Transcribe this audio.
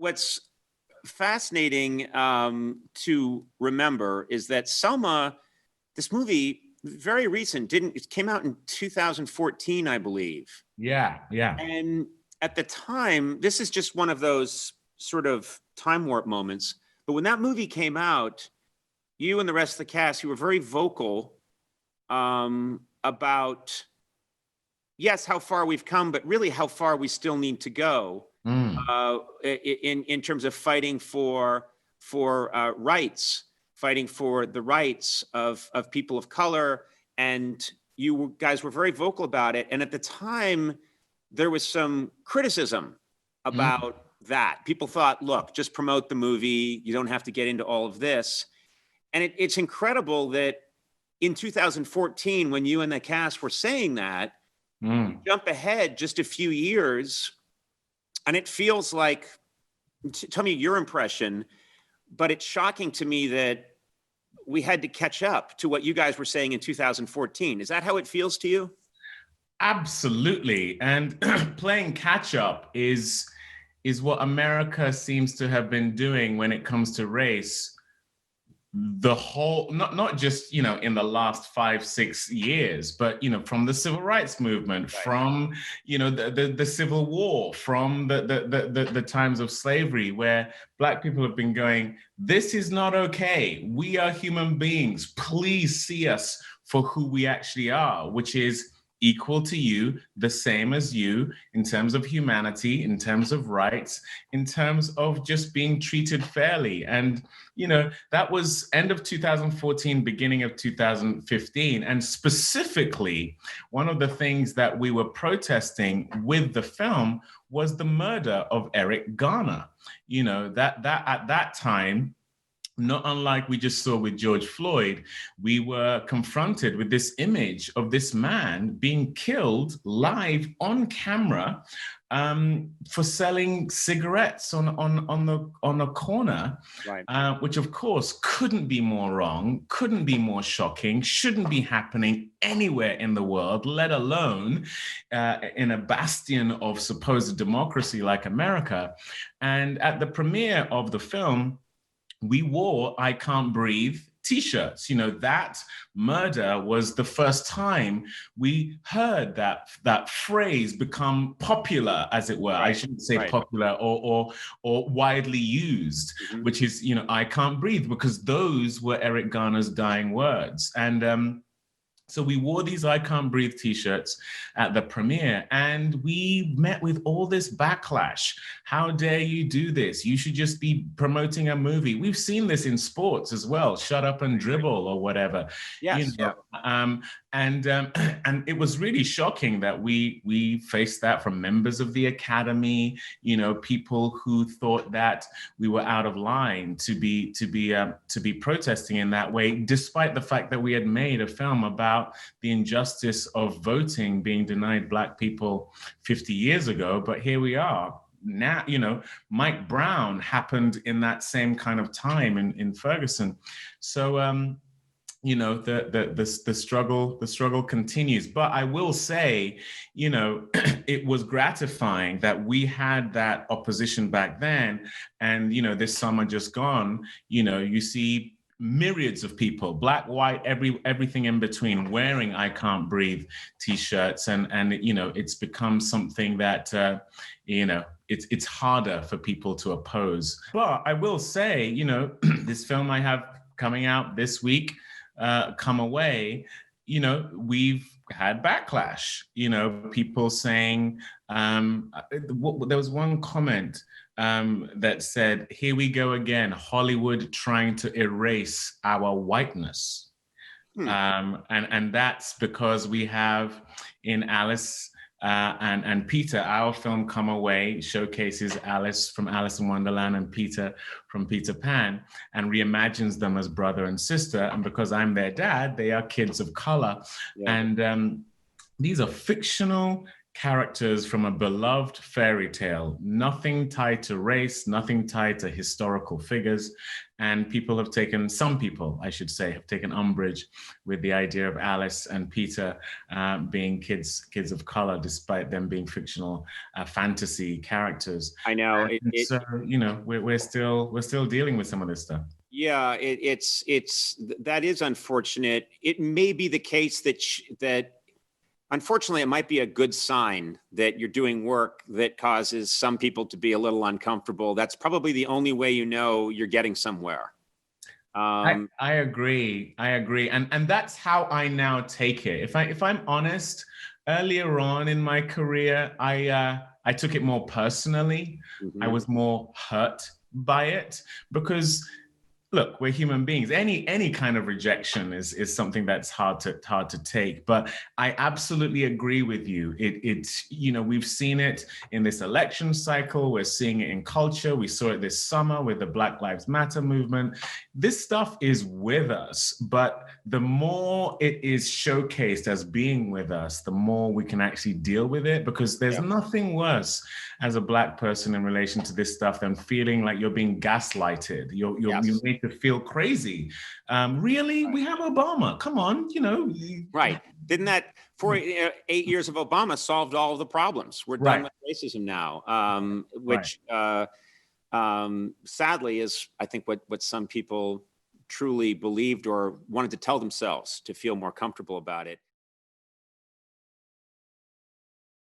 what's fascinating to remember is that Selma, this movie, very recent, it came out in 2014, I believe. Yeah. And at the time, this is just one of those sort of time warp moments. But when that movie came out, you and the rest of the cast, you were very vocal about, yes, how far we've come, but really how far we still need to go in terms of fighting for rights, fighting for the rights of people of color. And you guys were very vocal about it. And at the time, there was some criticism about that. People thought, look, just promote the movie. You don't have to get into all of this. And it's incredible that in 2014, when you and the cast were saying that, jump ahead just a few years, and it feels like, tell me your impression, but it's shocking to me that we had to catch up to what you guys were saying in 2014. Is that how it feels to you? Absolutely. And playing catch up is what America seems to have been doing when it comes to race. The whole, not just, in the last 5-6 years, but, from the civil rights movement, right, from, the Civil War, from the times of slavery, where Black people have been going, this is not okay. We are human beings. Please see us for who we actually are, which is equal to you, the same as you, in terms of humanity, in terms of rights, in terms of just being treated fairly. And, that was end of 2014, beginning of 2015. And specifically, one of the things that we were protesting with the film was the murder of Eric Garner. That at that time, not unlike we just saw with George Floyd, we were confronted with this image of this man being killed live on camera for selling cigarettes on a corner, right, which of course couldn't be more wrong, couldn't be more shocking, shouldn't be happening anywhere in the world, let alone in a bastion of supposed democracy like America. And at the premiere of the film, we wore I Can't Breathe t-shirts. That murder was the first time we heard that phrase become popular, as it were. Right. I shouldn't say right. Popular or widely used, which is, I can't breathe, because those were Eric Garner's dying words. And so we wore these I Can't Breathe t-shirts at the premiere, and we met with all this backlash. How dare you do this? You should just be promoting a movie. We've seen this in sports as well. Shut up and dribble or whatever. Yes. And it was really shocking that we faced that from members of the Academy, people who thought that we were out of line to be protesting in that way, despite the fact that we had made a film about the injustice of voting being denied Black people 50 years ago. But here we are now. Mike Brown happened in that same kind of time in Ferguson. So the struggle continues. But I will say, it was gratifying that we had that opposition back then. And, this summer just gone, you see myriads of people, Black, white, everything in between, wearing I Can't Breathe t-shirts. And it's become something that, it's harder for people to oppose. But I will say, this film I have coming out this week, Come Away, we've had backlash, people saying, there was one comment that said, here we go again, Hollywood trying to erase our whiteness. And that's because we have in Alice and Peter, our film Come Away showcases Alice from Alice in Wonderland and Peter from Peter Pan, and reimagines them as brother and sister. And because I'm their dad, they are kids of color. Yeah. And these are fictional characters from a beloved fairy tale, nothing tied to race, nothing tied to historical figures. And some people, I should say, have taken umbrage with the idea of Alice and Peter being kids of color, despite them being fictional fantasy characters. I know. So, we're still dealing with some of this stuff. Yeah, that is unfortunate. It may be the case that unfortunately, it might be a good sign that you're doing work that causes some people to be a little uncomfortable. That's probably the only way you're getting somewhere. I agree. And that's how I now take it. If I'm honest, earlier on in my career, I took it more personally. Mm-hmm. I was more hurt by it because, look, we're human beings. Any kind of rejection is something that's hard to take. But I absolutely agree with you. It's we've seen it in this election cycle. We're seeing it in culture. We saw it this summer with the Black Lives Matter movement. This stuff is with us, but the more it is showcased as being with us, the more we can actually deal with it, because there's nothing worse as a Black person in relation to this stuff than feeling like you're being gaslighted. You made to feel crazy. Really? We have Obama. Come on, Right. Didn't that 8 years of Obama solved all of the problems? We're done with racism now, which sadly is, I think, what some people truly believed or wanted to tell themselves to feel more comfortable about it.